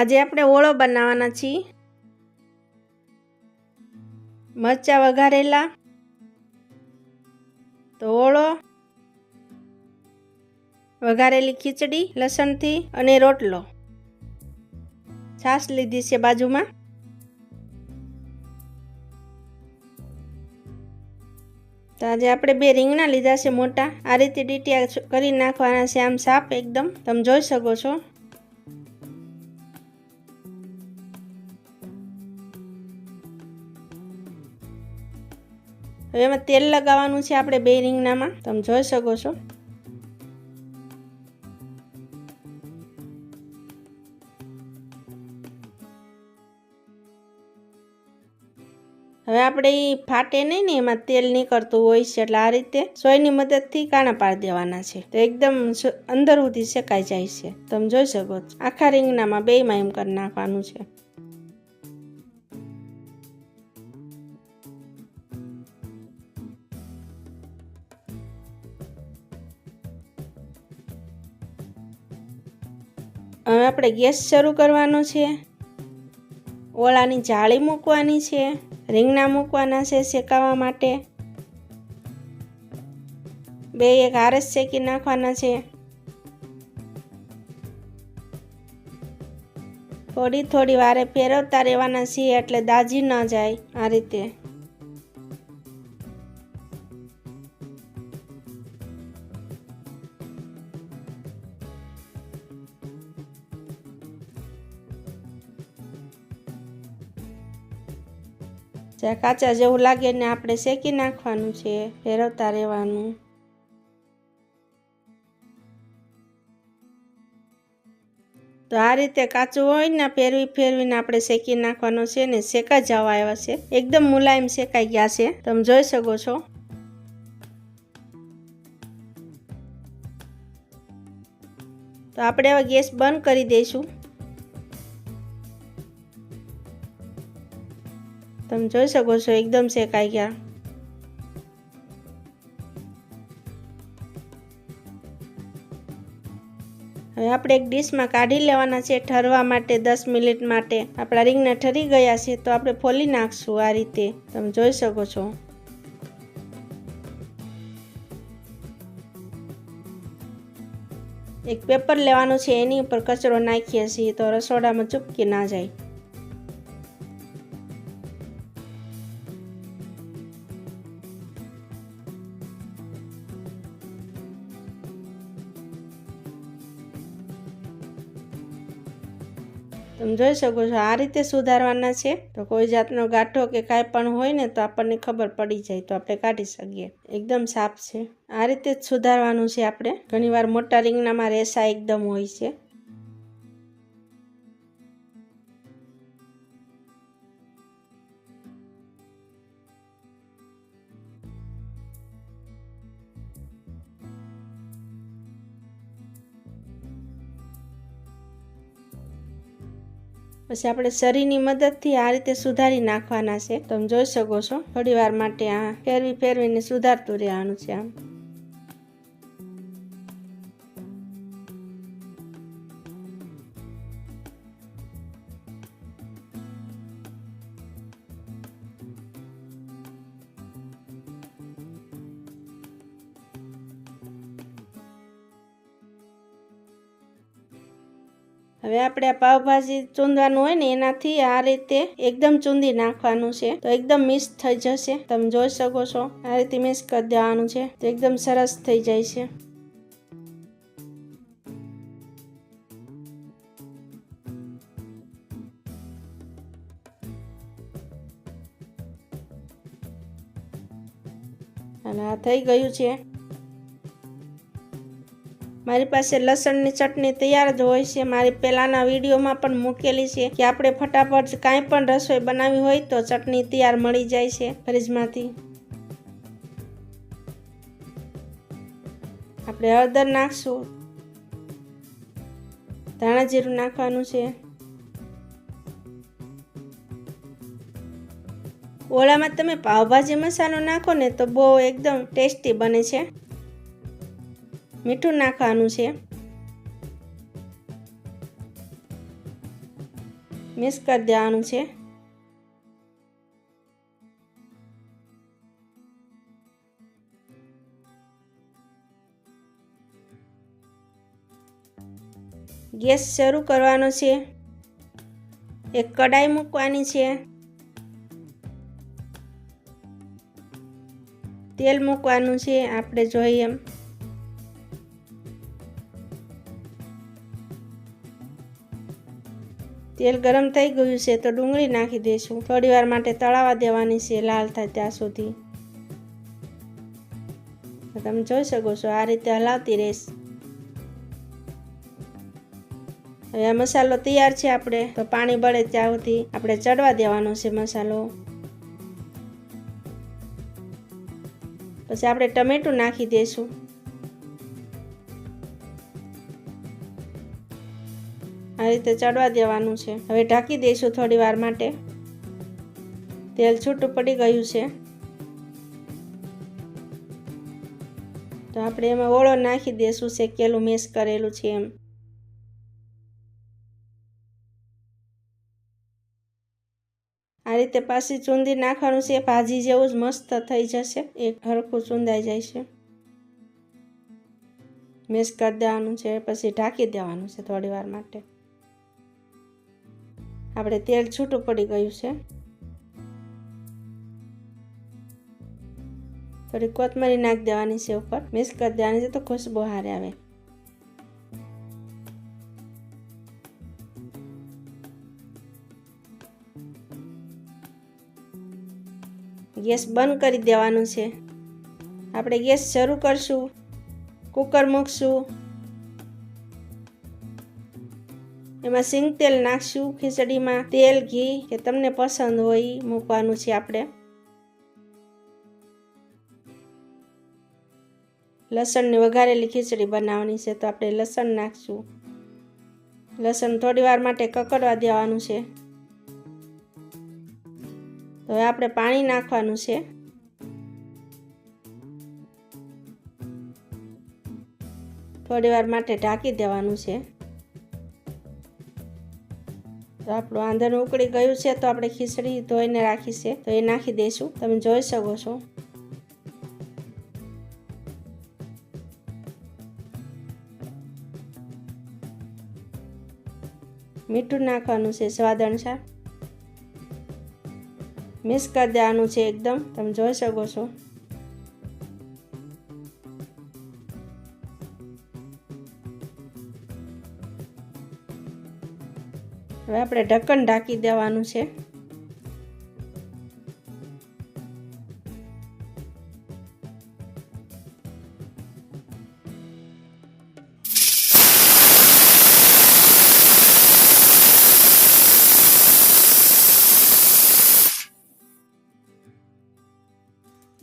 આજે આપણે ઓળો બનાવવાના છીએ। મરચાં વઘારેલા, તો ઓળો, વઘારેલી ખીચડી લસણથી અને રોટલો, છાશ લીધી છે બાજુમાં। તો આજે આપણે 2 રીંગણા લીધા છે મોટા, આ રીતે ડીટીયા કરી નાખવાના છે, આમ સાફ એકદમ, તમે જોઈ શકો છો। હવે એમાં તેલ લગાવવાનું છે આપણે 2 રીંગણામાં, તમે જોઈ શકો છો। હવે આપણે ફાટે નહીં ને, એમાં તેલ નીકળતું હોય છે, એટલે આ રીતે સોયની મદદથી કાણા પાડી દેવાના છે, તો એકદમ અંદર સુધી શેકાઈ જાય છે, તમે જોઈ શકો છો। આખા રીંગણામાં બેયમાં એમ કરી નાખવાનું છે। હવે આપણે ગેસ શરૂ કરવાનો છે, ઓળાની જાળી મૂકવાની છે, રીંગણા મૂકવાના છે શેકાવા માટે, 2 એક હારે શેકી નાખવાના છે। થોડી થોડી વારે ફેરવતા રહેવાના છીએ, એટલે દાજી ન જાય, આ રીતે। જ્યાં કાચા જેવું લાગે ને આપણે શેકી નાખવાનું છે, ફેરવતા રહેવાનું। તો આ રીતે કાચું હોય ને ફેરવીને આપણે શેકી નાખવાનું છે ને શેકાઈ જવા આવ્યા છે, એકદમ મુલાયમ શેકાઈ ગયા છે, તમે જોઈ શકો છો। તો આપણે હવે ગેસ બંધ કરી દઈશું, તમે જોઈ શકો છો એકદમ શેકાઈ ગયા। હવે આપણે એક ડીશમાં કાઢી લેવાના છે ઠરવા માટે, 10 મિનિટ માટે। આપણા રીંગણા ઠરી ગયા છે, તો આપણે ફોલી નાખશું આ રીતે, તમે જોઈ શકો છો। એક પેપર લેવાનું છે, એની ઉપર કચરો નાખીએ છીએ તો રસોડામાં ચૂપકી ના જાય। તમે જોઈ શકો છો આ રીતે સુધારવાના છે, તો કોઈ જાતનો ગાંઠો કે કાંઈ પણ હોય ને તો આપણને ખબર પડી જાય, તો આપણે કાઢી શકીએ, એકદમ સાફ છે। આ રીતે જ સુધારવાનું છે આપણે, ઘણીવાર મોટા રીંગણામાં રેસા એકદમ હોય છે। પછી આપણે સરીની મદદથી આ રીતે સુધારી નાખવાના છે, તમે જોઈ શકો છો। થોડી વાર માટે આ ફેરવીને સુધારતું રહેવાનું છે આમ। હવે આપણે આ પાવભાજી ચૂંદવાનું હોય ને એનાથી આ રીતે એકદમ ચૂંદી નાખવાનું છે, તો એકદમ મિક્સ થઈ જશે, તમે જોઈ શકો છો। આ રીતે મિક્સ કરી દેવાનું છે, તો એકદમ સરસ થઈ જાય છે। અને આ થઈ ગયું છે। મારી પાસે લસણની ચટણી તૈયાર જ હોય છે, મારી પહેલાંના વિડીયોમાં પણ મૂકેલી છે કે આપણે ફટાફટ કાંઈ પણ રસોઈ બનાવી હોય તો ચટણી તૈયાર મળી જાય છે ફ્રીજમાંથી। આપણે હળદર નાખશું, ધાણા જીરું નાખવાનું છે। ઓળામાં તમે પાવભાજી મસાલો નાખો ને તો બહુ એકદમ ટેસ્ટી બને છે। મીઠું નાખવાનું છે, મિક્સ કરી દેવાનું છે। ગેસ શરૂ કરવાનો છે। એક કડાઈ મૂકવાની છે। તેલ મૂકવાનું છે આપણે જોઈએ એમ। તેલ ગરમ થઈ ગયું છે તો ડુંગળી નાખી દઈશું। થોડી વાર માટે તળાવા દેવાની છે લાલ થાય ત્યાં સુધી। તમે જોઈ શકો છો આ રીતે હલાવતી રહીશ। હવે આ મસાલો તૈયાર છે આપણે તો પાણી બળે ત્યાં સુધી આપણે ચડવા દેવાનો છે મસાલો। પછી આપણે ટમેટું નાખી દઈશું। આ રીતે ચડવા દેવાનું છે। હવે ઢાંકી દઈશું થોડી વાર માટે। તેલ છૂટું પડી ગયું છે તો આપણે એમાં ઓળો નાખી દઈશું શેકેલું મેશ કરેલું છે એમ। આ રીતે પાછી ચૂંદી નાખવાનું છે। ભાજી જેવું જ મસ્ત થઈ જશે। એક હરખું ચૂંદાઈ જાય છે। મેશ કરી દેવાનું છે પછી ઢાંકી દેવાનું છે થોડી વાર માટે। આપણે તેલ છૂટું પડી ગયું છે। થોડી કોથમરી નાખી દેવાની છે ઉપર। મિક્સ કરી દેવાની છે તો ખુશ્બુ સારી આવે। ગેસ બંધ કરી દેવાનું છે। આપણે ગેસ શરૂ કરશું। કુકર મૂકશું। એમાં સિંગ તેલ નાખશું। ખીચડીમાં તેલ ઘી કે તમને પસંદ હોય એ મૂકવાનું છે આપણે। લસણની વઘારેલી ખીચડી બનાવવાની છે તો આપણે લસણ નાખશું। લસણ થોડી વાર માટે કકડવા દેવાનું છે। હવે આપણે પાણી નાખવાનું છે। થોડી વાર માટે ઢાંકી દેવાનું છે। તો આપણું આંધણ ઉકળી ગયું છે તો આપણે ખીચડી ધોઈને રાખી છે તો એ નાખી દઈશું। તમે જોઈ શકો છો। મીઠું નાખવાનું છે સ્વાદ અનુસાર। મિક્સ કરી દેવાનું છે એકદમ। તમે જોઈ શકો છો। હવે આપણે ઢક્કન ઢાંકી દેવાનું છે।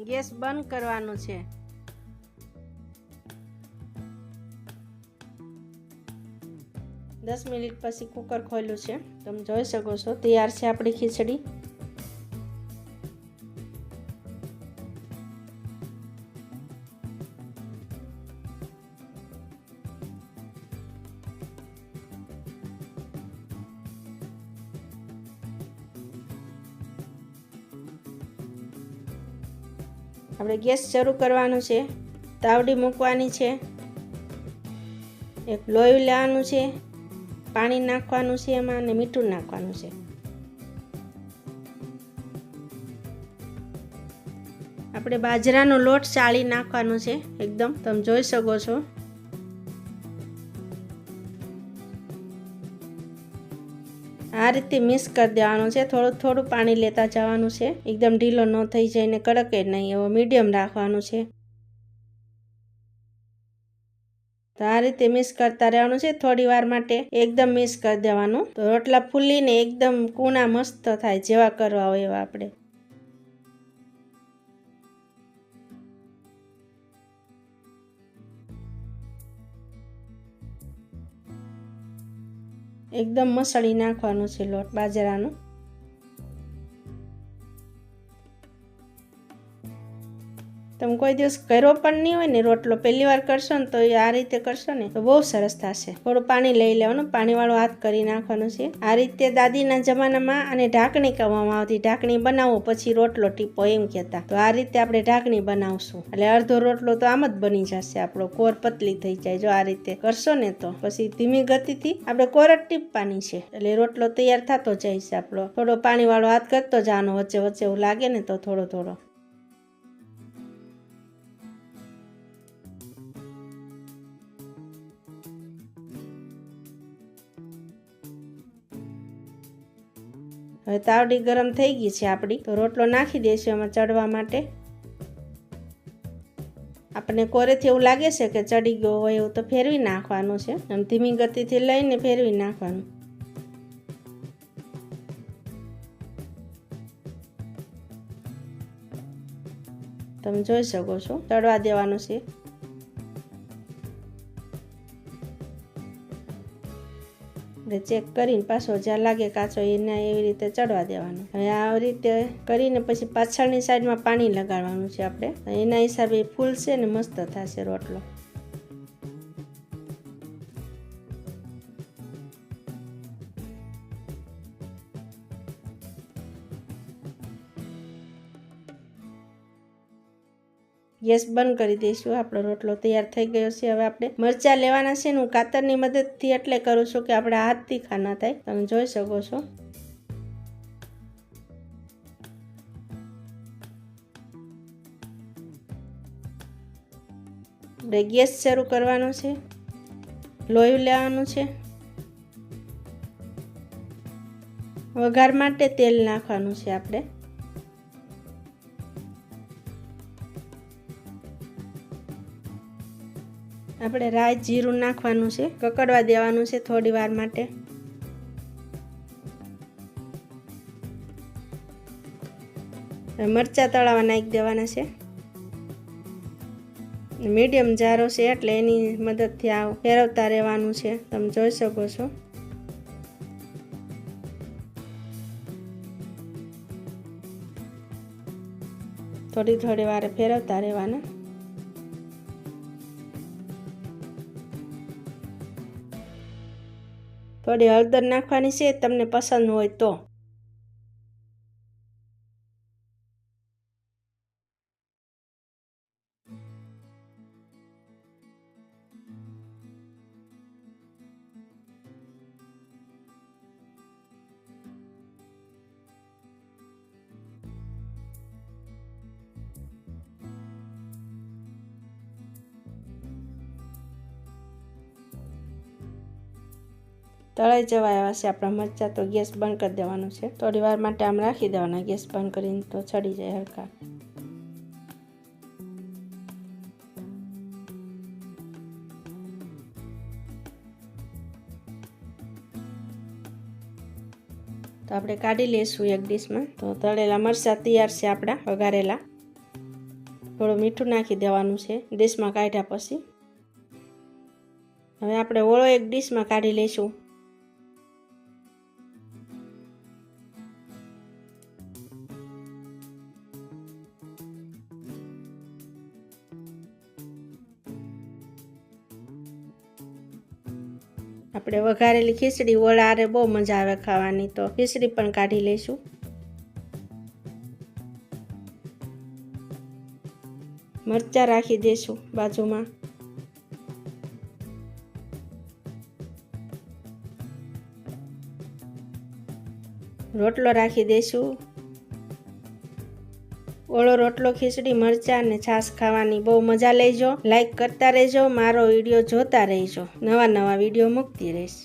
ગેસ બંધ કરવાનો છે। દસ મિનિટ પછી કુકર ખોલ્યું છે। તમે જોઈ શકો છો તૈયાર છે આપણી ખીચડી। આપણે ગેસ શરૂ કરવાનો છે। તાવડી મૂકવાની છે। એક લોહી લેવાનું છે। પાણી નાખવાનું છે એમાં અને મીઠું નાખવાનું છે। આપણે બાજરાનો લોટ ચાળી નાખવાનો છે એકદમ। તમે જોઈ શકો છો। આ રીતે મિક્સ કરી દેવાનું છે। થોડું થોડું પાણી લેતા જવાનું છે। એકદમ ઢીલો ન થઈ જાય ને કડક નહીં એવો મીડિયમ રાખવાનું છે। તો આ રીતે મિક્સ કરતા રહેવાનું છે થોડી વાર માટે। એકદમ મિક્સ કરી દેવાનું તો રોટલા ફૂલીને એકદમ કૂણા મસ્ત થાય જેવા કરવા હોય એવા આપણે। એકદમ મસળી નાખવાનું છે લોટ બાજરાનો। તમે કોઈ દિવસ કર્યો પણ નહીં હોય ને રોટલો, પહેલી વાર કરશો ને તો આ રીતે કરશો ને તો બહુ સરસ થશે. થોડું પાણી લઈ લેવાનું, પાણીવાળો હાથ કરી નાખવાનું છે. આ રીતે દાદીના જમાનામાં આને ઢાંકણી કરવામાં આવતી. ઢાંકણી બનાવો પછી રોટલો ટીપો એમ કહેતા. તો આ રીતે આપણે ઢાંકણી બનાવશું એટલે અડધો રોટલો તો આમ જ બની જશે આપણો. કોર પતલી થઈ જાય જો આ રીતે કરશો ને તો. પછી ધીમી ગતિથી આપણે કોર જ ટીપવાની છે એટલે રોટલો તૈયાર થતો જાય છે આપણો. થોડો પાણીવાળો હાથ કરતો જવાનો વચ્ચે વચ્ચે, એવું લાગે ને તો થોડો થોડો. હવે તાવડી ગરમ થઈ ગઈ છે આપણી, તો રોટલો નાખી દઈશું એમાં ચડવા માટે. આપણને કોરેથી એવું લાગે છે કે ચડી ગયો હોય એવું તો ફેરવી નાખવાનું છે. આમ ધીમી ગતિથી લઈને ફેરવી નાખવાનું. તમે જોઈ શકો છો ચડવા દેવાનું છે. આપણે ચેક કરીને પાછો જ્યાં લાગે કાચો એને એવી રીતે ચડવા દેવાનું. હવે આવી રીતે કરીને પછી પાછળની સાઈડમાં પાણી લગાડવાનું છે આપણે. એના હિસાબે ફૂલશે ને મસ્ત થશે રોટલો. ગેસ બંધ કરી દઈશું. આપણો રોટલો તૈયાર થઈ ગયો છે. હવે આપણે મરચાં લેવાના છે ને હું કાતરની મદદથી એટલે કરું છું કે આપણે હાથ તીખા ના થાય. તમે જોઈ શકો છો. આપણે ગેસ શરૂ કરવાનો છે. લોહી લેવાનું છે. વઘાર માટે તેલ નાખવાનું છે આપણે. આપણે રાઈ જીરું નાખવાનું છે. કકડવા દેવાનું છે થોડી વાર માટે. મરચાં તળાવા નાખી દેવાના છે. મીડિયમ જારો છે એટલે એની મદદથી આ ફેરવતા રહેવાનું છે. તમે જોઈ શકો છો. થોડી થોડી વારે ફેરવતા રહેવાના. થોડી હળદર નાખવાની છે તમને પસંદ હોય તો. તળાઈ જવા આવ્યા છે આપણા મરચાં, તો ગેસ બંધ કરી દેવાનો છે. થોડી વાર માટે આમ રાખી દેવાના ગેસ બંધ કરીને, તો ચડી જાય હલકા. તો આપણે કાઢી લઈશું એક ડીશમાં. તો તળેલા મરચાં તૈયાર છે આપણા વઘારેલા. થોડું મીઠું નાખી દેવાનું છે ડીશમાં કાઢ્યા પછી. હવે આપણે ઓળો એક ડીશમાં કાઢી લઈશું. આપણે વઘારેલી ખીચડી ઓળારે બહુ મજા આવે ખાવાની, તો ખીચડી પણ કાઢી લઈશું. મરચાં રાખી દઈશું બાજુમાં. રોટલો રાખી દઈશું. ઓળો રોટલો, ખીચડી, મરચાં અને છાશ ખાવાની બહુ મજા લેજો. લાઈક કરતા રહેજો, મારો વિડીયો જોતા રહેજો. નવા નવા વિડીયો મૂકતી રહીશ.